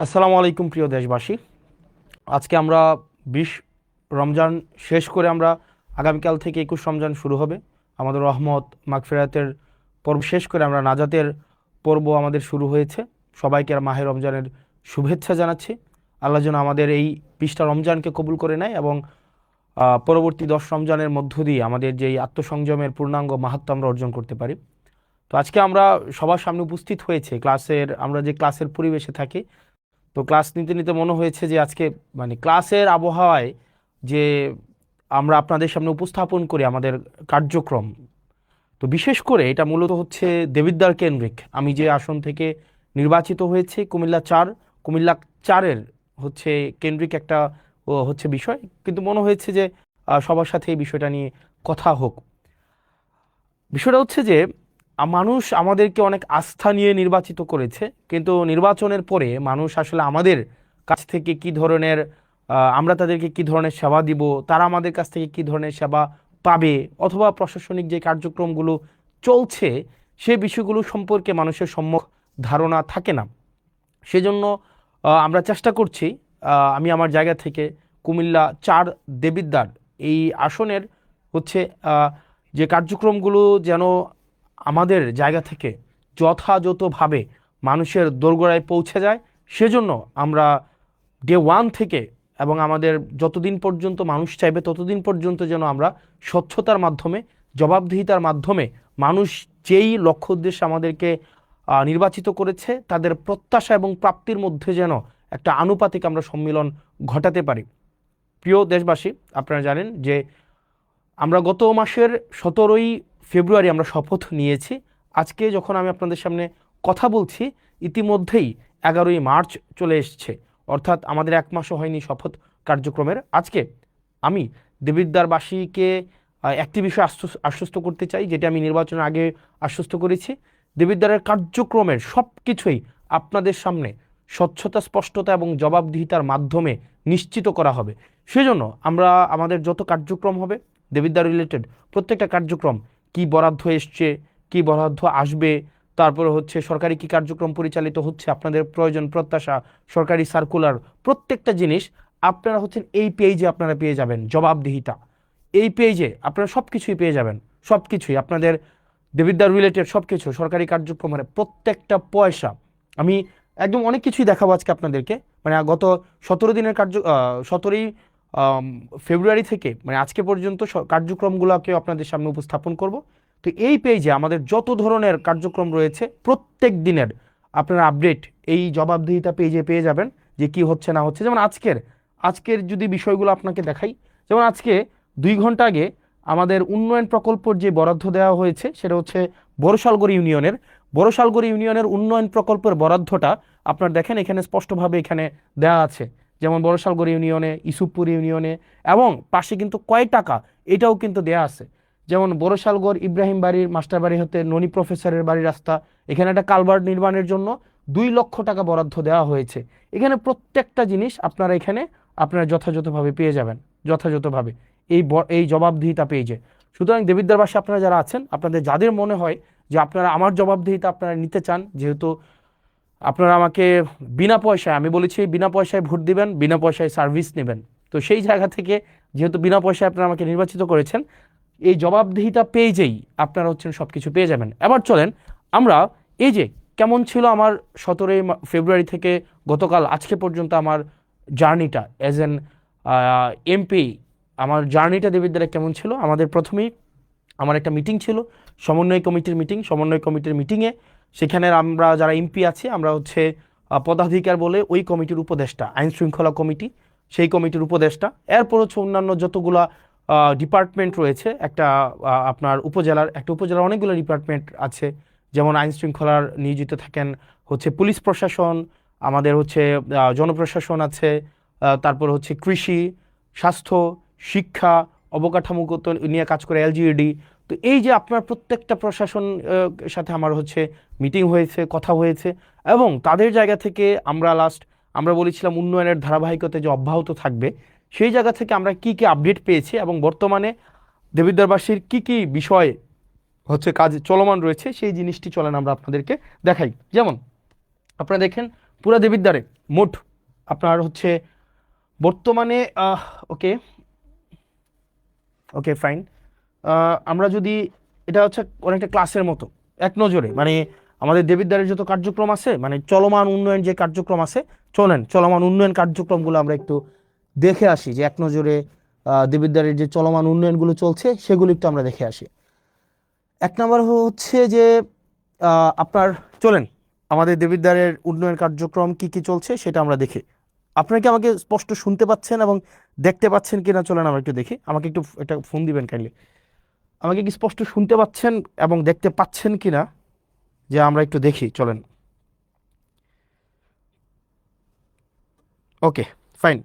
আসসালামু আলাইকুম প্রিয় দেশবাসী। আজকে আমরা 20 রমজান শেষ করে আমরা আগামীকাল থেকে 21 রমজান শুরু হবে। আমাদের রহমত মাগফিরাতের পর্ব শেষ করে আমরা নাজাতের পর্ব আমাদের শুরু হয়েছে। সবাইকে মাহে রমজানের শুভেচ্ছা জানাচ্ছি। আল্লাহ যেন আমাদের এই 20টা রমজানকে কবুল করে নেয় এবং পরবর্তী 10 রমজানের মধ্য দিয়ে আমাদের যেই আত্মসংযমের পূর্ণাঙ্গ মাহাত্ম্য আমরা অর্জন করতে পারি। তো আজকে আমরা সবার সামনে উপস্থিত হয়েছে আমরা যে ক্লাসের পরিবেশে থাকি। তো ক্লাস নিতে নিতে মনে হয়েছে যে আজকে ক্লাসের আবহাওয়ায় যে আমরা আপনাদের সামনে উপস্থাপন করি আমাদের কার্যক্রম। তো বিশেষ করে এটা মূলত হচ্ছে দেবিদ্বার কেন্দ্রিক। আমি যে আসন থেকে নির্বাচিত হয়েছি কুমিল্লা চারের হচ্ছে কেন্দ্রিক একটা হচ্ছে বিষয়, কিন্তু মনে হয়েছে যে সবার সাথে এই বিষয়টা নিয়ে কথা হোক। বিষয়টা হচ্ছে যে মানুষ আমাদেরকে অনেক আস্থা নিয়ে নির্বাচিত করেছে, কিন্তু নির্বাচনের পরে মানুষ আসলে আমাদের কাছ থেকে কি ধরনের আমরা তাদেরকে কি ধরনের সেবা দিব, তারা আমাদের কাছ থেকে কি ধরনের সেবা পাবে, অথবা প্রশাসনিক যে কার্যক্রমগুলো চলছে সে বিষয়গুলো সম্পর্কে মানুষের সম্যক ধারণা থাকে না। সেজন্য আমরা চেষ্টা করছি, আমি আমার জায়গা থেকে কুমিল্লা 4 দেবিদ্বার এই আসনের হচ্ছে যে কার্যক্রমগুলো যেন আমাদের জায়গা থেকে যথাযথভাবে মানুষের দোরগোড়ায় পৌঁছে যায়, সেজন্য আমরা ডে ওয়ান থেকে এবং আমাদের যতদিন পর্যন্ত মানুষ চাইবে ততদিন পর্যন্ত যেন আমরা স্বচ্ছতার মাধ্যমে, জবাবদিহিতার মাধ্যমে মানুষ যেই লক্ষ্য উদ্দেশ্যে আমাদেরকে নির্বাচিত করেছে তাদের প্রত্যাশা এবং প্রাপ্তির মধ্যে যেন একটা আনুপাতিক আমরা সম্মিলন ঘটাতে পারি। প্রিয় দেশবাসী, আপনারা জানেন যে আমরা গত মাসের 17ই ফেব্রুয়ারি আমরা শপথ নিয়েছি। আজকে যখন আমি আপনাদের সামনে কথা বলছি ইতিমধ্যেই 11ই মার্চ চলে এসছে, অর্থাৎ আমাদের 1 মাসও হয়নি শপথ কার্যক্রমের। আজকে আমি দেবিদ্বারবাসীকে একটি বিষয় আশ্বস্ত করতে চাই, যেটা আমি নির্বাচনের আগে আশ্বস্ত করেছি। দেবিদ্বারের কার্যক্রমের সব কিছুই আপনাদের সামনে স্বচ্ছতা, স্পষ্টতা এবং জবাবদিহিতার মাধ্যমে নিশ্চিত করা হবে। সেজন্য আমরা আমাদের যত কার্যক্রম হবে দেবিদ্বার রিলেটেড প্রত্যেকটা কার্যক্রম, কি বরাদ্দ এসছে, কি বরাদ্দ আসবে, তারপরে হচ্ছে সরকারি কি কার্যক্রম পরিচালিত হচ্ছে, আপনাদের প্রয়োজন প্রত্যাশা, সরকারি সার্কুলার, প্রত্যেকটা জিনিস আপনারা হচ্ছেন এই পেজে আপনারা পেয়ে যাবেন। জবাবদিহিতা এই পেজে আপনারা সব কিছুই পেয়ে যাবেন, সব কিছুই আপনাদের দেবিদ্বার রিলেটেড সব কিছু সরকারি কার্যক্রমের প্রত্যেকটা পয়সা। আমি একদম অনেক কিছুই দেখাবো আজকে আপনাদেরকে। গত 17 দিনের 17ই ফেব্রুয়ারি থেকে আজকে পর্যন্ত কার্যক্রমগুলোকে আপনাদের সামনে উপস্থাপন করব। তো এই পেজে আমাদের যত ধরনের কার্যক্রম রয়েছে প্রত্যেক দিনের আপনারা আপডেট এই জবাবদিহিতা পেজে পেয়ে যাবেন, যে কি হচ্ছে না হচ্ছে। যেমন আজকের যদি বিষয়গুলো আপনাকে দেখাই, যেমন আজকে 2 ঘন্টা আগে আমাদের উন্নয়ন প্রকল্পের যে বরাদ্দ দেওয়া হয়েছে সেটা হচ্ছে বড়শালগড় ইউনিয়নের উন্নয়ন প্রকল্পের বরাদ্দটা আপনার দেখেন এখানে স্পষ্টভাবে এখানে দেওয়া আছে। যেমন বড়শালগড় ইউনিয়নে, ইসুফপুর ইউনিয়নে, এবং পাশে কিন্তু কয় টাকা এটাও কিন্তু দেয়া আছে। যেমন বড়শালগড় ইব্রাহিম বাড়ির মাস্টার বাড়ি হতে ননি প্রফেসরের বাড়ির রাস্তা, এখানে একটা কালভার্ট নির্মাণের জন্য 2 লক্ষ টাকা বরাদ্দ দেওয়া হয়েছে। এখানে প্রত্যেকটা জিনিস আপনারা যথাযথভাবে পেয়ে যাবেন, যথাযথভাবে এই জবাবদিহিতা পেয়েছে। সুতরাং দেবিদ্বারবাসী আপনারা যারা আছেন, আপনাদের যাদের মনে হয় যে আপনারা আমার জবাবদিহিতা আপনারা নিতে চান, যেহেতু আপনারা আমাকে বিনা পয়সায়, আমি বলেছি বিনা পয়সায় ভোট দিবেন, বিনা পয়সায় সার্ভিস নেবেন, তো সেই জায়গা থেকে যেহেতু বিনা পয়সায় আপনারা আমাকে নির্বাচিত করেছেন, এই জবাবদিহিতা পেজেই আপনারা হচ্ছেন সব কিছু পেয়ে যাবেন। এবার চলেন আমরা এই যে কেমন ছিল আমার 17ই ফেব্রুয়ারি থেকে গতকাল আজকে পর্যন্ত আমার জার্নিটা অ্যাজ এন এমপি, আমার জার্নিটা দেবিদ্বারে কেমন ছিল। আমাদের প্রথমেই আমার একটা মিটিং ছিল, সমন্বয় কমিটির মিটিংয়ে সেখানে আমরা যারা এমপি আছি আমরা হচ্ছে পদাধিকার বলে ওই কমিটির উপদেষ্টা, আইন শৃঙ্খলা কমিটি সেই কমিটির উপদেষ্টা। এরপর হচ্ছে অন্যান্য যতগুলা ডিপার্টমেন্ট রয়েছে, আপনার উপজেলার অনেকগুলো ডিপার্টমেন্ট আছে। যেমন আইন শৃঙ্খলার নিয়োজিত থাকেন হচ্ছে পুলিশ প্রশাসন, আমাদের হচ্ছে জনপ্রশাসন আছে, তারপর হচ্ছে কৃষি, স্বাস্থ্য, শিক্ষা, অবকাঠামোগত নিয়ে কাজ করে এলজিইডি। তো এই যে আপনার প্রত্যেকটা প্রশাসন সাথে আমার হচ্ছে মিটিং হয়েছে, কথা হয়েছে, এবং তাদের জায়গা থেকে আমরা বলেছিলাম উন্নয়নের ধারাবাহিকতা যে অব্যাহত থাকবে, সেই জায়গা থেকে আমরা কি কি আপডেট পেয়েছি এবং বর্তমানে দেবিদ্বারবাসীর কি কি বিষয় কাজ চলমান রয়েছে সেই জিনিসটি চলেন আমরা আপনাদেরকে দেখাই। যেমন আপনারা দেখেন পুরা দেবিদ্বারে মোট আপনার হচ্ছে বর্তমানে ওকে ওকে ফাইন, আমরা যদি এটা হচ্ছে অনেকটা ক্লাসের মতো এক নজরে মানে আমাদের দেবিদ্বারের যত কার্যক্রম আছে মানে চলমান উন্নয়ন যে কার্যক্রম আছে, চলেন চলমান উন্নয়ন কার্যক্রমগুলো আমরা একটু দেখে আসি, যে এক নজরে দেবিদ্বারের যে চলমান উন্নয়নগুলো চলছে সেগুলো একটু আমরা দেখে আসি। এক নম্বর হচ্ছে যে আপনার চলেন আমাদের দেবিদ্বারের উন্নয়ন কার্যক্রম কি কি চলছে সেটা আমরা দেখি। আপনারা কি আমাকে স্পষ্ট শুনতে পাচ্ছেন এবং দেখতে পাচ্ছেন কিনা চলেন আমরা একটু দেখি। আমাকে একটু একটা ফোন দিবেন কাইন্ডলি, আমাকে কি স্পষ্ট শুনতে পাচ্ছেন এবং দেখতে পাচ্ছেন কিনা, যে আমরা একটু দেখি চলেন। Okay fine.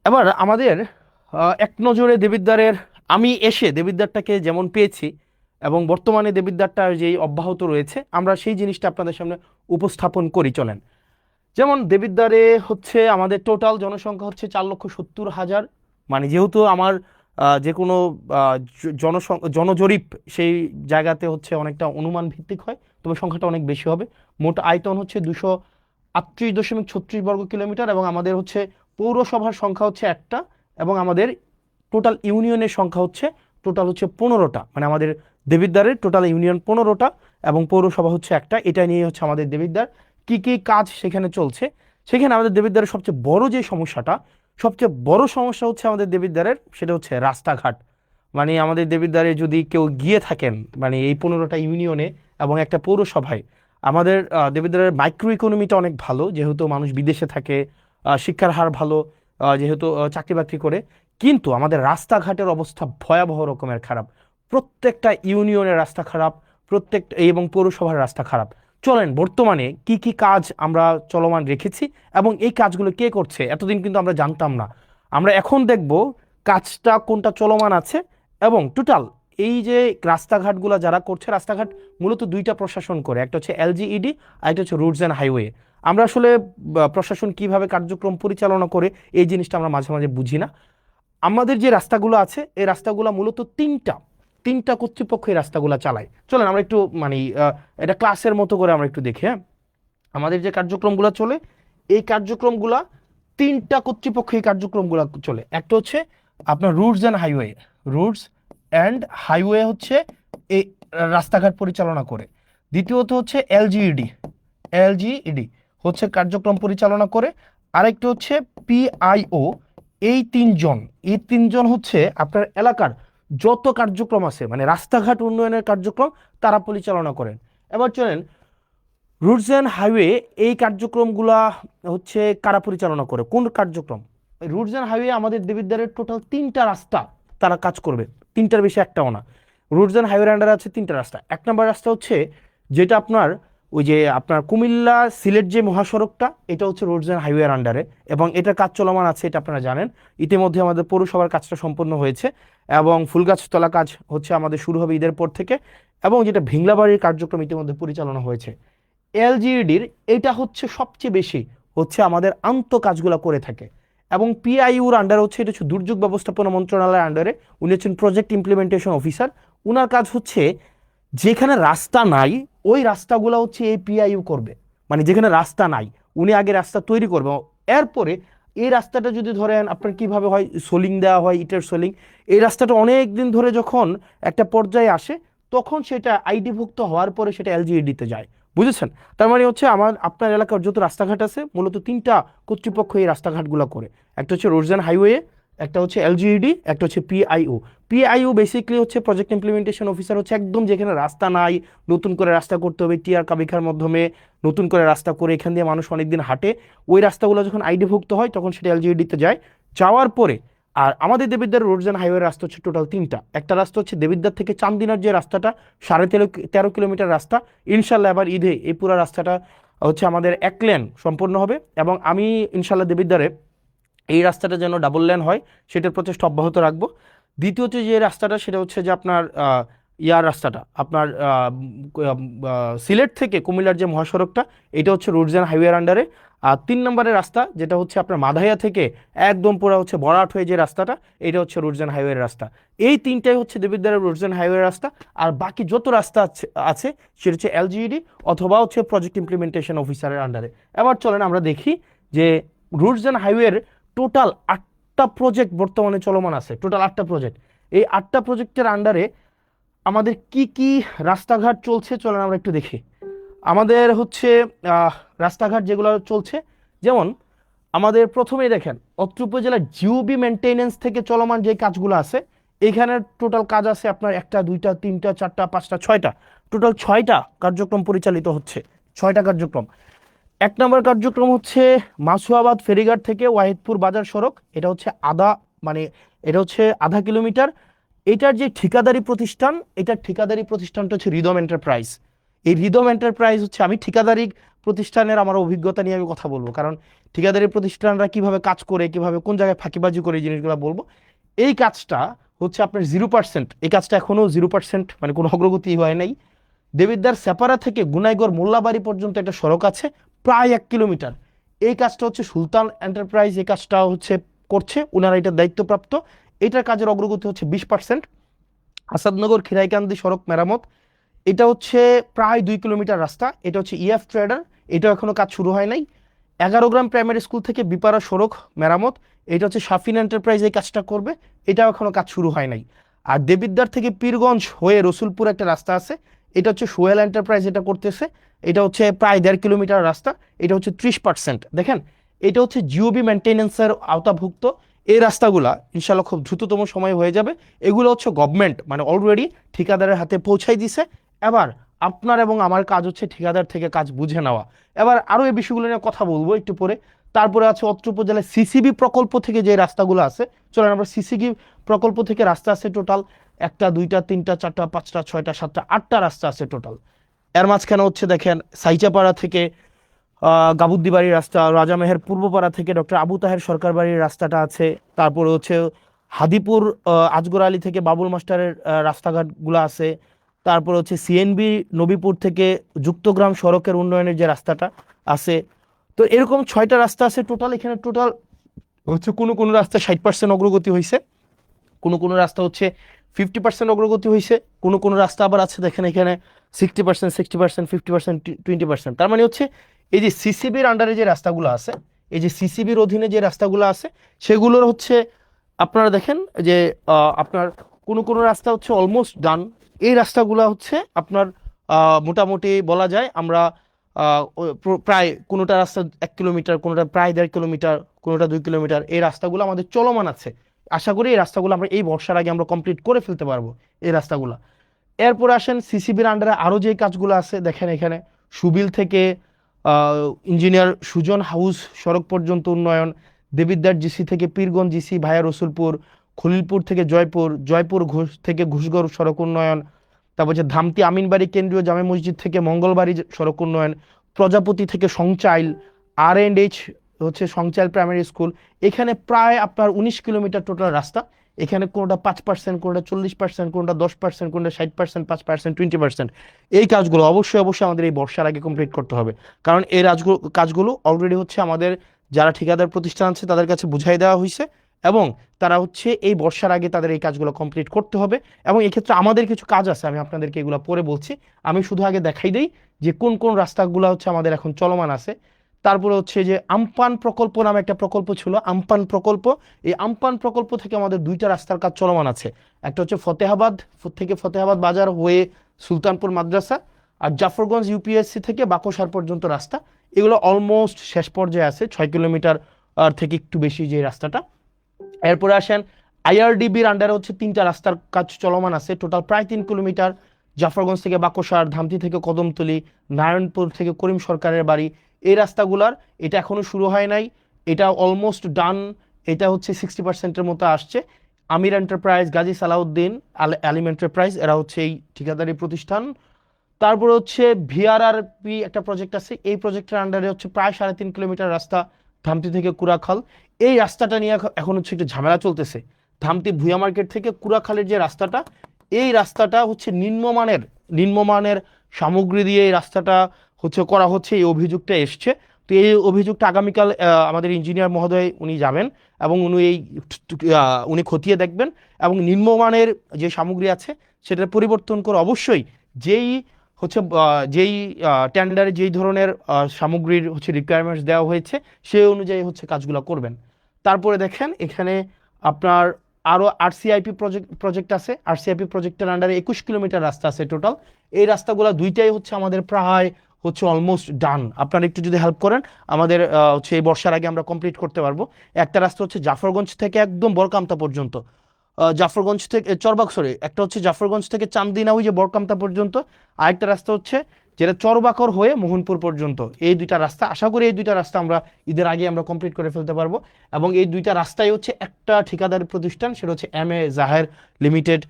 এবার আমাদের এক নজরে দেবিদ্বারের, আমি এসে দেবিদ্বারটাকে যেমন পেয়েছি এবং বর্তমানে দেবিদ্বারটা যেই অব্যাহত রয়েছে আমরা সেই জিনিসটা আপনাদের সামনে উপস্থাপন করি চলেন। যেমন দেবিদ্বারে হচ্ছে আমাদের টোটাল জনসংখ্যা হচ্ছে 4,70,000, মানে যেহেতু আমার যে কোনো জনজরিপ সেই জায়গাতে হচ্ছে অনেকটা অনুমান ভিত্তিক হয়, তবে সংখ্যাটা অনেক বেশি হবে। মোট আয়তন হচ্ছে 238.36 বর্গ কিলোমিটার এবং আমাদের হচ্ছে পৌরসভার সংখ্যা হচ্ছে একটা এবং আমাদের টোটাল ইউনিয়নের সংখ্যা হচ্ছে টোটাল হচ্ছে 15টা, মানে আমাদের দেবিদ্বারের টোটাল ইউনিয়ন 15টা এবং পৌরসভা হচ্ছে একটা। এটা নিয়ে হচ্ছে আমাদের দেবিদ্বার কি কি কাজ সেখানে চলছে। সেখানে আমাদের দেবিদ্বারের সবচেয়ে বড় যে সমস্যাটা, সবচেয়ে বড় সমস্যা হচ্ছে আমাদের দেবিদ্বারের, সেটা হচ্ছে রাস্তাঘাট। মানে আমাদের দেবিদ্বারে যদি কেউ গিয়ে থাকেন মানে এই 15টা ইউনিয়নে এবং একটা পৌরসভায়, আমাদের দেবিদ্বারের মাইক্রো ইকোনমিটা অনেক ভালো, যেহেতু মানুষ বিদেশে থাকে, শিক্ষার হার ভালো, যেহেতু চাকরি বাকরি করে, কিন্তু আমাদের রাস্তাঘাটের অবস্থা ভয়াবহ রকমের খারাপ। প্রত্যেকটা ইউনিয়নের রাস্তা খারাপ, প্রত্যেক এবং পৌরসভার রাস্তা খারাপ। চলেন বর্তমানে কি কি কাজ আমরা চলমান রেখেছি এবং এই কাজগুলো কে করছে এতদিন কিন্তু আমরা জানতাম না। আমরা এখন দেখব কাজটা কোনটা চলমান আছে এবং টোটাল এই যে রাস্তাঘাটগুলো যারা করছে, রাস্তাঘাট মূলত দুইটা প্রশাসন করে, একটা হচ্ছে এলজিইডি আর একটা হচ্ছে রুটস অ্যান্ড হাইওয়ে। আমরা আসলে প্রশাসন কিভাবে কার্যক্রম পরিচালনা করে এই জিনিসটা আমরা মাঝে মাঝে বুঝি না। আমাদের যে রাস্তাগুলো আছে এই রাস্তাগুলো মূলত তিনটা তিনটা কর্তৃপক্ষ এই রাস্তাগুলো চালায়। চলেন আমরা একটু মানে এটা ক্লাসের মতো করে আমরা একটু দেখি। হ্যাঁ, আমাদের যে কার্যক্রমগুলো চলে এই কার্যক্রমগুলা তিনটা কর্তৃপক্ষ এই কার্যক্রমগুলো চলে। একটা হচ্ছে আপনার roots and highway, roots and highway হচ্ছে এই রাস্তাঘাট পরিচালনা করে। দ্বিতীয়ত হচ্ছে এলজিইডি, এলজিইডি হচ্ছে কার্যক্রম পরিচালনা করে। আরেকটা হচ্ছে পিআইও। এই তিনজন হচ্ছে আপনার এলাকার যত কার্যক্রম আছে মানে রাস্তাঘাট উন্নয়নের কার্যক্রম তারা পরিচালনা করেন। এবার চলেন রুটস অ্যান্ড হাইওয়ে এই কার্যক্রমগুলা হচ্ছে কারা পরিচালনা করে, কোন কার্যক্রম? রুটস অ্যান্ড হাইওয়ে আমাদের দেবিদ্বারের টোটাল তিনটা রাস্তা তারা কাজ করবে, তিনটার বেশি একটাও না। রুটস অ্যান্ড হাইওয়ের আন্ডারে আছে তিনটা রাস্তা। এক নম্বর রাস্তা হচ্ছে যেটা আপনার ওই যে আপনার কুমিল্লা সিলেট যে মহাসড়কটা, এটা হচ্ছে রোডস অ্যান্ড হাইওয়ের আন্ডারে এবং এটার কাজ চলমান আছে, এটা আপনারা জানেন। ইতিমধ্যে আমাদের পৌরসভার কাজটা সম্পন্ন হয়েছে এবং ফুলগাছতলা কাজ হচ্ছে আমাদের শুরু হবে ঈদের পর থেকে, এবং যেটা ভিংলাবাড়ির কার্যক্রম ইতিমধ্যে পরিচালনা হয়েছে। এলজিইডির এটা হচ্ছে সবচেয়ে বেশি হচ্ছে আমাদের আন্ত কাজগুলো করে থাকে এবং পিআইউর আন্ডারে হচ্ছে, এটা হচ্ছে দুর্যোগ ব্যবস্থাপনা মন্ত্রণালয়ের আন্ডারে, উনি হচ্ছেন প্রজেক্ট ইমপ্লিমেন্টেশন অফিসার। উনার কাজ হচ্ছে যেখানে রাস্তা নাই ওই রাস্তাগুলো হচ্ছে এই পিআইইউ করবে, মানে যেখানে রাস্তা নাই উনি আগে রাস্তা তৈরি করবে, এরপরে এই রাস্তাটা যদি ধরেন আপনার কিভাবে হয় সোলিং দেওয়া হয়, ইটের সোলিং, এই রাস্তাটা অনেক দিন ধরে যখন একটা পর্যায়ে আসে তখন সেটা আইডিভুক্ত হওয়ার পরে সেটা এলজিইডিতে যায়, বুঝেছেন? তার মানে হচ্ছে আপনার এলাকার যত রাস্তাঘাট আছে মূলত তিনটা কর্তৃপক্ষ এই রাস্তাঘাটগুলো করে। একটা হচ্ছে রোডস অ্যান্ড হাইওয়ে, একটা হচ্ছে এলজিইডি, একটা হচ্ছে পিআইও। পিআইও বেসিক্যালি হচ্ছে প্রজেক্ট ইমপ্লিমেন্টেশন অফিসার, হচ্ছে একদম যেখানে রাস্তা নাই নতুন করে রাস্তা করতে হবে, টিআর কাবিখার মাধ্যমে নতুন করে রাস্তা করে এখান দিয়ে মানুষ অনেকদিন হাঁটে, ওই রাস্তাগুলো যখন আইডিভুক্ত হয় তখন সেটা এলজিইডিতে যায়। যাওয়ার পরে আর আমাদের দেবিদ্বার রোডস অ্যান্ড হাইওয়ে রাস্তা হচ্ছে টোটাল তিনটা। একটা রাস্তা হচ্ছে দেবিদ্বার থেকে চান্দিনার যে রাস্তাটা 13.5 কিলোমিটার রাস্তা, ইনশাল্লাহ এবার ঈদে এই পুরো রাস্তাটা হচ্ছে আমাদের 1 লেন সম্পূর্ণ হবে এবং আমি ইনশাল্লাহ দেবিদ্বারে এই রাস্তাটা যেন ডাবল লেন হয় সেটার প্রচেষ্টা অব্যাহত রাখবো। দ্বিতীয়ত যে রাস্তাটা সেটা হচ্ছে যে আপনার ইয়ার রাস্তাটা আপনার সিলেট থেকে কুমিল্লার যে মহাসড়কটা, এটা হচ্ছে রোডস অ্যান্ড হাইওয়ের আন্ডারে। আর 3 নম্বরের রাস্তা যেটা হচ্ছে আপনার মাধাইয়া থেকে একদম পুরো হচ্ছে বরাট হয়ে যে রাস্তাটা, এটা হচ্ছে রুটস অ্যান্ড হাইওয়ের রাস্তা। এই তিনটাই হচ্ছে দেবিদ্বারের রুটস অ্যান্ড হাইওয়ের রাস্তা। আর বাকি যত রাস্তা আছে সেটা হচ্ছে এলজিইডি অথবা হচ্ছে প্রজেক্ট ইমপ্লিমেন্টেশন অফিসারের আন্ডারে। এবার চলেন আমরা দেখি যে রুটস অ্যান্ড হাইওয়ের টোটাল 8টা প্রজেক্ট বর্তমানে চলমান আছে, টোটাল 8টা প্রজেক্ট। এই 8টা প্রজেক্টের আন্ডারে আমাদের কি কি রাস্তাঘাট চলছে চলেন আমরা একটু দেখি। আমাদের হচ্ছে রাস্তাঘাট যেগুলো চলছে, যেমন আমাদের প্রথমেই দেখেন অত্র উপজেলার জিওবি মেনটেনেন্স থেকে চলমান যে কাজগুলো আছে, এইখানে টোটাল কাজ আছে আপনার 1টা 2টা 3টা 4টা 5টা 6টা, টোটাল 6টা কার্যক্রম পরিচালিত হচ্ছে, 6টা কার্যক্রম। 1 নম্বর কার্যক্রম হচ্ছে মাসুয়াবাদ ফেরিঘাট থেকে ওয়াহিদপুর বাজার সড়ক, এটা হচ্ছে মানে এটা হচ্ছে আধা কিলোমিটার। এটার যে ঠিকাদারি প্রতিষ্ঠান, এটার ঠিকাদারি প্রতিষ্ঠানটা হচ্ছে রিদম এন্টারপ্রাইজ। এই রিদম এন্টারপ্রাইজ হচ্ছে, আমি ঠিকাদারি প্রতিষ্ঠানের আমার অভিজ্ঞতা নিয়ে আমি কথা বলবো, কারণ ঠিকাদারি প্রতিষ্ঠানরা কিভাবে কাজ করে, কিভাবে কোন জায়গায় ফাঁকিবাজি করে, এই জিনিসগুলো বলবো। এই কাজটা হচ্ছে আপনার 0%, এই কাজটা এখনো 0%, মানে কোনো অগ্রগতি হয় নাই। দেবিদ্বার সেপারা থেকে গুনাইগড় মোল্লাবাড়ি পর্যন্ত একটা সড়ক আছে প্রায় 1 কিলোমিটার। এই কাজটা হচ্ছে সুলতান এন্টারপ্রাইজ এই কাজটা হচ্ছে করছে, ওনারা এটার দায়িত্বপ্রাপ্ত। এটার কাজের অগ্রগতি হচ্ছে 20%। আসাদনগর খিরাইকান্দি সড়ক মেরামত, এটা হচ্ছে প্রায় 2 কিলোমিটার রাস্তা, এটা হচ্ছে ইএফ ট্রেডার, এটাও এখনো কাজ শুরু হয় নাই। 11 গ্রাম প্রাইমারি স্কুল থেকে বিপারা সড়ক মেরামত, এটা হচ্ছে শাফিন এন্টারপ্রাইজ এই কাজটা করবে, এটাও এখনো কাজ শুরু হয় নাই। আর দেবিদ্বার থেকে পীরগঞ্জ হয়ে রসুলপুর একটা রাস্তা আছে, এটা হচ্ছে সোহেল এন্টারপ্রাইজ এটা করতেছে, এটা হচ্ছে প্রায় 1.5 কিলোমিটার রাস্তা, এটা হচ্ছে 30%। দেখেন এটা হচ্ছে জিওবি মেনটেনেন্সের আওতাভুক্ত। এই রাস্তাগুলা ইনশাল্লাহ খুব দ্রুততম সময় হয়ে যাবে। এগুলো হচ্ছে গভর্নমেন্ট মানে অলরেডি ঠিকাদারের হাতে পৌঁছাই দিছে। এবার আপনার এবং আমার কাজ হচ্ছে ঠিকাদার থেকে কাজ বুঝে নেওয়া। এবার আরও এই বিষয়গুলো নিয়ে কথা বলবো একটু পরে। তারপরে আছে অত্র উপজেলায় সিসিবি প্রকল্প থেকে যে রাস্তাগুলো আছে, চলেন আমরা সিসিবি প্রকল্প থেকে রাস্তা আছে টোটাল 1টা 2টা 3টা 4টা 5টা 6টা 7টা 8টা রাস্তা আছে টোটাল। এর মাঝখানে হচ্ছে দেখেন সাইচাপাড়া থেকে গাবুদ্দি বাড়ির রাস্তা, রাজামেহের পূর্বপাড়া থেকে ডক্টর আবু তাহের সরকার বাড়ির রাস্তাটা আছে। তারপরে হচ্ছে হাদিপুর আজগর আলী থেকে বাবুল মাস্টারের রাস্তাঘাটগুলো আছে। তারপর হচ্ছে সিএনবি নবীপুর থেকে যুক্তগ্রাম সড়কের উন্নয়নের যে রাস্তাটা আছে। তো এরকম 6টা রাস্তা আছে টোটাল। এখানে টোটাল হচ্ছে কোনো কোনো রাস্তা 60% অগ্রগতি হয়েছে, কোনো কোনো রাস্তা হচ্ছে 50% অগ্রগতি হয়েছে, কোনো কোনো রাস্তা আবার আছে দেখেন এখানে 60%, 60%, 50%, 20%। তার মানে হচ্ছে এই যে সিসিবির আন্ডারে যে রাস্তাগুলো আছে, এই যে সিসিবির অধীনে যে রাস্তাগুলো আছে, সেগুলোর হচ্ছে আপনারা দেখেন যে আপনার কোনো কোনো রাস্তা হচ্ছে অলমোস্ট ডান। এই রাস্তাগুলো হচ্ছে আপনার মোটামুটি বলা যায় আমরা প্রায় কোনোটা রাস্তা 1 কিলোমিটার, কোনোটা প্রায় 1.5 কিলোমিটার, কোনোটা 2 কিলোমিটার, এই রাস্তাগুলো আমাদের চলমান আছে। আশা করি এই রাস্তাগুলো আমরা এই বর্ষার আগে আমরা কমপ্লিট করে ফেলতে পারবো এই রাস্তাগুলো। এরপর আসেন সিসিবির আন্ডারে আরও যে কাজগুলো আছে, দেখেন এখানে সুবিল থেকে ইঞ্জিনিয়ার সুজন হাউস সড়ক পর্যন্ত উন্নয়ন, দেবিদ্বার জিসি থেকে পীরগঞ্জ জিসি ভায়া রসুলপুর, খলিলপুর থেকে জয়পুর, জয়পুর ঘোষ থেকে ঘুষগড় সড়ক উন্নয়ন, তারপর হচ্ছে ধামতি আমিনবাড়ি কেন্দ্রীয় জামে মসজিদ থেকে মঙ্গলবাড়ি সড়ক উন্নয়ন, প্রজাপতি থেকে সংচাইল, R&H হচ্ছে সংচাইল প্রাইমারি স্কুল। এখানে প্রায় আপনার 19 কিলোমিটার টোটাল রাস্তা। এখানে কোনোটা 5%, কোনোটা 40%, কোনোটা 10%, কোনোটা 60%, 5%, 20%। এই কাজগুলো অবশ্যই অবশ্যই আমাদের এই বর্ষার আগে কমপ্লিট করতে হবে, কারণ এই কাজগুলো অলরেডি হচ্ছে আমাদের যারা ঠিকাদার প্রতিষ্ঠান আছে তাদের কাছে বুঝাই দেওয়া হয়েছে, এবং তারা হচ্ছে এই বর্ষার আগে তাদের এই কাজগুলো কমপ্লিট করতে হবে। এবং এক্ষেত্রে আমাদের কিছু কাজ আছে, আমি আপনাদেরকে এগুলো পরে বলছি। আমি শুধু আগে দেখাই দেই যে কোন কোন রাস্তাগুলো হচ্ছে আমাদের এখন চলমান আছে। তারপরে হচ্ছে যে আমপান প্রকল্প নামে একটা প্রকল্প ছিল, আমপান প্রকল্প। এই আমপান প্রকল্প থেকে আমাদের 2টা রাস্তার কাজ চলমান আছে। একটা হচ্ছে ফতেহাবাদ থেকে ফতেহাবাদ বাজার হয়ে সুলতানপুর মাদ্রাসা, আর জাফরগঞ্জ ইউপিএসসি থেকে বাকশার পর্যন্ত রাস্তা। এগুলো অলমোস্ট শেষ পর্যায়ে আছে, 6 কিলোমিটার থেকে একটু বেশি যে রাস্তাটা। এরপরে আসেন আইআরডিবির আন্ডারে হচ্ছে 3টা রাস্তার কাজ চলমান আছে, টোটাল প্রায় 3 কিলোমিটার। জাফরগঞ্জ থেকে বাকশার, ধামতি থেকে কদমতলি, নারায়ণপুর থেকে করিম সরকারের বাড়ি, এই রাস্তাগুলার এটা এখনো শুরু হয় নাই, এটা অলমোস্ট ডান। এটা হচ্ছে 60%-এর মতো আসছে। আমির এন্টারপ্রাইজ, গাজী সালাউদ্দিন, আলিম এন্টারপ্রাইজ, এরা হচ্ছে এই ঠিকাদারি প্রতিষ্ঠান। তারপর হচ্ছে ভিআরআরপি একটা প্রজেক্ট আছে, এই প্রজেক্টের আন্ডারে হচ্ছে প্রায় 3.5 কিলোমিটার রাস্তা ধামতি থেকে কুড়াখাল। এই রাস্তাটা নিয়ে এখন হচ্ছে একটু ঝামেলা চলতেছে। ধামতি ভুয়া মার্কেট থেকে কুড়াখালের যে রাস্তাটা, এই রাস্তাটা হচ্ছে নিম্নমানের সামগ্রী দিয়ে এই রাস্তাটা হচ্ছে করা হচ্ছে, এই অভিযোগটা এসছে। তো এই অভিযোগটা আগামীকাল আমাদের ইঞ্জিনিয়ার মহোদয় উনি যাবেন এবং উনি খতিয়ে দেখবেন এবং নিম্নমানের যে সামগ্রী আছে সেটা পরিবর্তন করে অবশ্যই যেই হচ্ছে যেই টেন্ডারে যেই ধরনের সামগ্রীর হচ্ছে রিকোয়ারমেন্টস দেওয়া হয়েছে সেই অনুযায়ী হচ্ছে কাজগুলো করবেন। তারপরে দেখেন এখানে আপনার আরও প্রজেক্ট আছে। আরসিআইপি প্রজেক্টের আন্ডারে 21 কিলোমিটার রাস্তা আছে টোটাল। এই রাস্তাগুলো দুইটাই হচ্ছে আমাদের প্রায় হচ্ছে অলমোস্ট ডান। আপনারা একটু যদি হেল্প করেন আমাদের হচ্ছে এই বর্ষার আগে আমরা কমপ্লিট করতে পারবো। একটা রাস্তা হচ্ছে জাফরগঞ্জ থেকে একদম বরকামতা পর্যন্ত, জাফরগঞ্জ থেকে চরবাগ, সরি, একটা হচ্ছে জাফরগঞ্জ থেকে চান্দিনা ওই যে বরকামতা পর্যন্ত, আরেকটা রাস্তা হচ্ছে যেটা চরবাকর হয়ে মোহনপুর পর্যন্ত। এই দুইটা রাস্তা, আশা করি এই দুইটা রাস্তা আমরা ঈদের আগে আমরা কমপ্লিট করে ফেলতে পারবো। এবং এই দুইটা রাস্তাই হচ্ছে একটা ঠিকাদারি প্রতিষ্ঠান, সেটা হচ্ছে এম.এ. জাহের লিমিটেড।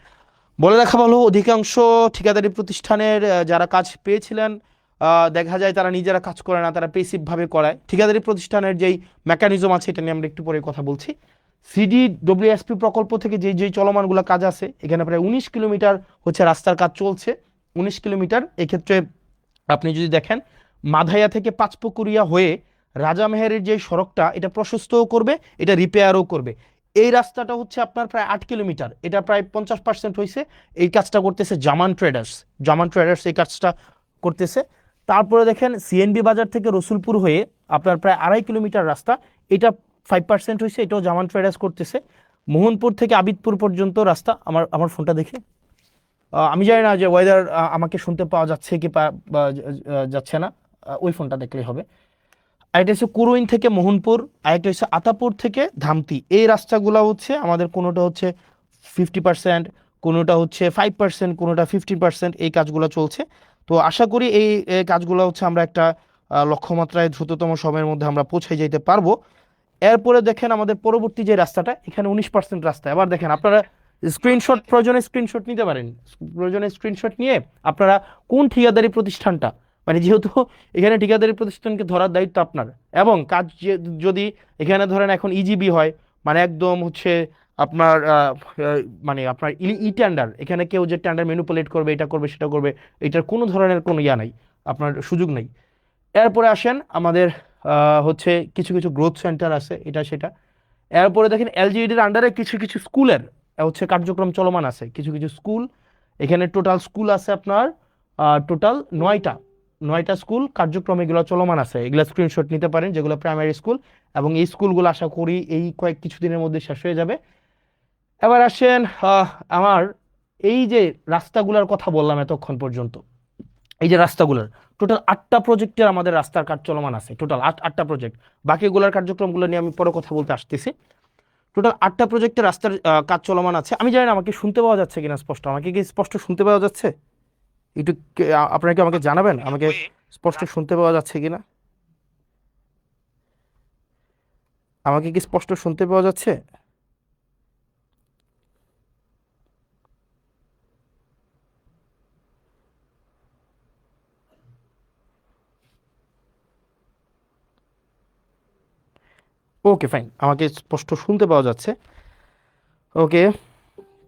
বলে রাখা ভালো, অধিকাংশ ঠিকাদারি প্রতিষ্ঠানের যারা কাজ পেয়েছিলেন দেখা যায় তারা নিজেরা কাজ করে না, তারা পেসিভভাবে করায়। ঠিকাদারি প্রতিষ্ঠানের যেই মেকানিজম আছে এটা নিয়ে আমরা একটু পরে কথা বলছি। সিডিডব্লিউএসপি প্রকল্প থেকে যেই চলমানগুলো কাজ আছে, এখানে প্রায় 19 কিলোমিটার হচ্ছে রাস্তার কাজ চলছে। 19 কিলোমিটার, এক্ষেত্রে আপনি যদি দেখেন মাধাইয়া থেকে পাঁচপুকুরিয়া হয়ে রাজামেহেরের যে সড়কটা, এটা প্রশস্তও করবে, এটা রিপেয়ারও করবে। এই রাস্তাটা হচ্ছে আপনার প্রায় 8 কিলোমিটার, এটা প্রায় 50% হয়েছে। এই কাজটা করতেছে জামান ট্রেডার্স এই কাজটা করতেছে। তারপরে দেখেন সিএনবি বাজার থেকে রসুলপুর হয়ে আপনার প্রায় 2.5 কিলোমিটার রাস্তা, এটা 5% হয়েছে, এটাও জামান ট্রেডার্স করতেছে। মোহনপুর থেকে আবিদপুর পর্যন্ত রাস্তা, আমার ফোনটা দেখে আমি জানি না যে ওয়েদার আমাকে শুনতে পাওয়া যাচ্ছে কি যাচ্ছে না, ওই ফোনটা দেখলেই হবে। আরেকটা হচ্ছে কুরুইন থেকে মোহনপুর, আরেকটা হচ্ছে আতাপুর থেকে ধামতি। এই রাস্তাগুলো হচ্ছে আমাদের কোনোটা হচ্ছে 50%, কোনোটা হচ্ছে 5%, কোনোটা 15%, এই কাজগুলো চলছে। তো আশা করি এই কাজগুলো হচ্ছে আমরা একটা লক্ষ্যমাত্রায় দ্রুততম সময়ের মধ্যে আমরা পৌঁছে যেতে পারবো। এরপরে দেখেন আমাদের পরবর্তী যে রাস্তাটা, এখানে 19% রাস্তা। এবার দেখেন আপনারা প্রয়োজনে স্ক্রিনশট নিতে পারেন। প্রয়োজনে স্ক্রিনশট নিয়ে আপনারা কোন ঠিকাদারি প্রতিষ্ঠানটা, মানে যেহেতু এখানে ঠিকাদারি প্রতিষ্ঠানকে ধরার দায়িত্ব আপনার, এবং কাজ যদি এখানে ধরেন এখন ইজিবি হয়, মানে একদম হচ্ছে আপনার মানে আপনার টেন্ডার, এখানে কেউ যে টেন্ডার ম্যানিপুলেট করবে, এটা করবে সেটা করবে, এটার কোনো ধরনের কোনো নাই, আপনার সুযোগ নেই। এরপরে আসেন আমাদের হচ্ছে কিছু কিছু গ্রোথ সেন্টার আছে, এটা সেটা। এরপরে দেখেন এলজিইডির আন্ডারে কিছু কিছু স্কুলের হচ্ছে কার্যক্রম চলমান আছে, কিছু কিছু স্কুল। এখানে টোটাল স্কুল আছে আপনার টোটাল 9টা স্কুল কার্যক্রম এগুলো চলমান আছে। এগুলো স্ক্রিনশট নিতে পারেন, যেগুলো প্রাইমারি স্কুল, এবং এই স্কুলগুলো আশা করি এই কিছুদিনের মধ্যে শেষ হয়ে যাবে। এবার আসেন আমার এই যে রাস্তাগুলোর কথা বললাম এতক্ষণ পর্যন্ত, এই যে রাস্তাগুলোর টোটাল 8টা প্রজেক্টের আমাদের রাস্তার কাজ চলমান আছে, টোটাল 8টা প্রজেক্ট। বাকিগুলোর কার্যক্রমগুলো নিয়ে আমি পরে কথা বলতে আসতেছি। টোটাল 8টা প্রজেক্টের রাস্তার কাজ চলমান আছে। আমি জানি না আমাকে শুনতে পাওয়া যাচ্ছে কিনা স্পষ্ট, আমাকে কি স্পষ্ট শুনতে পাওয়া যাচ্ছে? একটু আপনারা কি আমাকে জানাবেন আমাকে স্পষ্ট শুনতে পাওয়া যাচ্ছে কিনা, আমাকে কি স্পষ্ট শুনতে পাওয়া যাচ্ছে? ওকে ফাইন, আমাকে স্পষ্ট শুনতে পাওয়া যাচ্ছে। ওকে,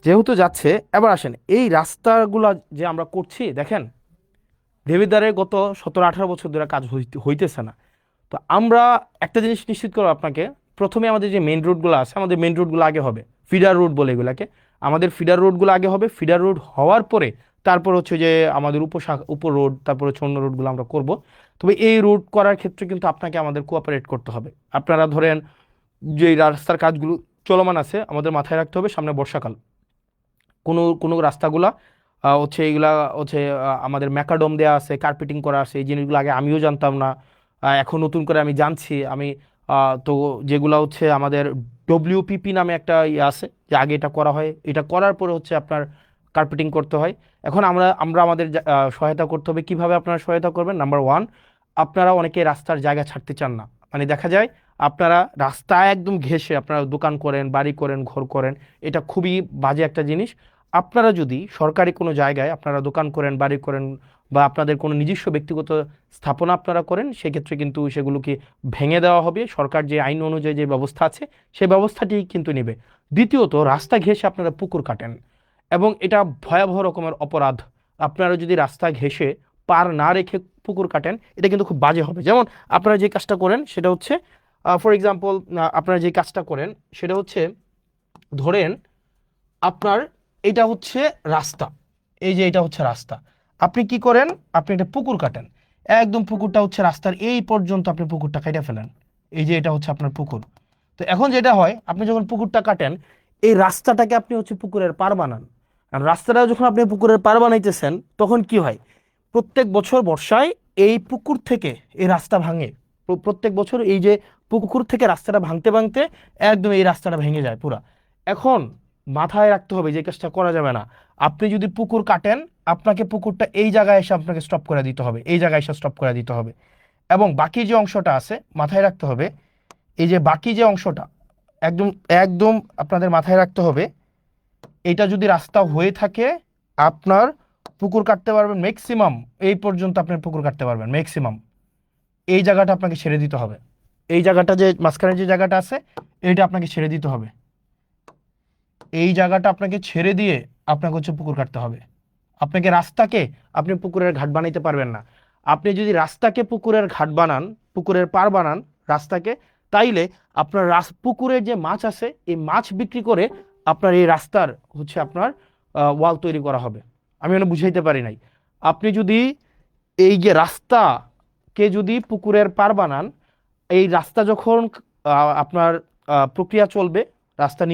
যেহেতু যাচ্ছে, এবার আসেন এই রাস্তাগুলো যে আমরা করছি, দেখেন দেবিদ্বারে গত 17-18 বছর ধরে কাজ হইতেছে না। তো আমরা একটা জিনিস নিশ্চিত করবো আপনাকে, প্রথমে আমাদের যে মেইন রোডগুলো আছে, আমাদের মেইন রোডগুলো আগে হবে, ফিডার রোড বলে এগুলাকে, আমাদের ফিডার রোডগুলো আগে হবে। ফিডার রোড হওয়ার পরে তারপর হচ্ছে যে আমাদের উপর রোড, তারপর হচ্ছে অন্য রোডগুলো আমরা করব। তবে এই রোড করার ক্ষেত্রে কিন্তু আপনাকে আমাদের কোঅপারেট করতে হবে। আপনারা ধরেন যে রাস্তার কাজগুলো চলমান আছে, আমাদের মাথায় রাখতে হবে সামনে বর্ষাকাল, কোনো কোনো রাস্তাগুলা হচ্ছে এইগুলা হচ্ছে আমাদের ম্যাকাডোম দেওয়া আছে, কার্পেটিং করা আছে, এই জিনিসগুলো আগে আমিও জানতাম না, এখন নতুন করে আমি জানছি। তো যেগুলো হচ্ছে আমাদের ডব্লিউপিপি নামে একটা ইয়ে আছে, যে আগে এটা করা হয়, এটা করার পরে হচ্ছে আপনার কার্পেটিং করতে হয়। এখন আমরা আমরা আমাদের সহায়তা করতে হবে। কিভাবে আপনারা সহায়তা করবেন? নাম্বার 1, আপনারা অনেকে রাস্তার জায়গা ছাড়তে চান না। মানে দেখা যায় আপনারা রাস্তায় একদম ঘেঁষে আপনারা দোকান করেন, বাড়ি করেন, ঘর করেন, এটা খুবই বাজে একটা জিনিস। আপনারা যদি সরকারি কোনো জায়গায় আপনারা দোকান করেন, বাড়ি করেন, বা আপনাদের কোনো নিজস্ব ব্যক্তিগত স্থাপনা আপনারা করেন, সেক্ষেত্রে কিন্তু সেগুলোকে ভেঙে দেওয়া হবে। সরকার যে আইন অনুযায়ী যে ব্যবস্থা আছে সেই ব্যবস্থাটি কিন্তু নেবে। দ্বিতীয়ত, রাস্তা ঘেঁষে আপনারা পুকুর কাটেন, এবং এটা ভয়াবহ রকমের অপরাধ। আপনারা যদি রাস্তা ঘেঁষে পার না রেখে পুকুর কাটেন, এটা কিন্তু খুব বাজে হবে। যেমন আপনারা যে কাজটা করেন সেটা হচ্ছে, ফর এক্সাম্পল, আপনারা যে কাজটা করেন সেটা হচ্ছে, ধরেন আপনার এটা হচ্ছে রাস্তা, এই যে এটা হচ্ছে রাস্তা, আপনি কি করেন, আপনি একটা পুকুর কাটেন, একদম পুকুরটা হচ্ছে রাস্তার এই পর্যন্ত আপনি পুকুরটা কেটে ফেলেন, এই যে এটা হচ্ছে আপনার পুকুর। তো এখন যেটা হয়, আপনি যখন পুকুরটা কাটেন, এই রাস্তাটাকে আপনি হচ্ছে পুকুরের পার বানান। আর রাস্তাটা যখন আপনি পুকুরের পার বানাইতেছেন, তখন কি হয়, প্রত্যেক বছর বর্ষায় এই পুকুর থেকে এই রাস্তা ভাঙে। প্রত্যেক বছর এই যে পুকুর থেকে রাস্তাটা ভাঙতে ভাঙতে একদম এই রাস্তাটা ভেঙে যায় পুরা। এখন মাথায় রাখতে হবে যে কাজটা করা যাবে না। আপনি যদি পুকুর কাটেন, আপনাকে পুকুরটা এই জায়গায় এসে আপনাকে স্টপ করে দিতে হবে, এই জায়গায় এসে স্টপ করে দিতে হবে। এবং বাকি যে অংশটা আছে মাথায় রাখতে হবে, এই যে বাকি যে অংশটা একদম একদম আপনাদের মাথায় রাখতে হবে, এটা যদি রাস্তা হয়ে থাকে, আপনার পুকুর কাটতে পারবেন ম্যাক্সিমাম এই পর্যন্ত, আপনার পুকুর কাটতে পারবেন ম্যাক্সিমাম। এই জায়গাটা আপনাকে ছেড়ে দিতে হবে, এই জায়গাটা যে মাঝখানে যে জায়গাটা আছে এইটা আপনাকে ছেড়ে দিতে হবে, এই জায়গাটা আপনাকে ছেড়ে দিয়ে আপনাকে হচ্ছে পুকুর কাটতে হবে। আপনাকে রাস্তাকে আপনি পুকুরের ঘাট বানাইতে পারবেন না। আপনি যদি রাস্তাকে পুকুরের ঘাট বানান, পুকুরের পার বানান রাস্তাকে, তাইলে আপনার পুকুরের যে মাছ আছে এই মাছ বিক্রি করে আপনার এই রাস্তার হচ্ছে আপনার ওয়াল তৈরি করা হবে। আমি মানে বুঝাইতে পারি নাই। আপনি যদি এই যে রাস্তাকে যদি পুকুরের পার বানান, এই রাস্তা যখন আপনার প্রক্রিয়া চলবে, রাস্তা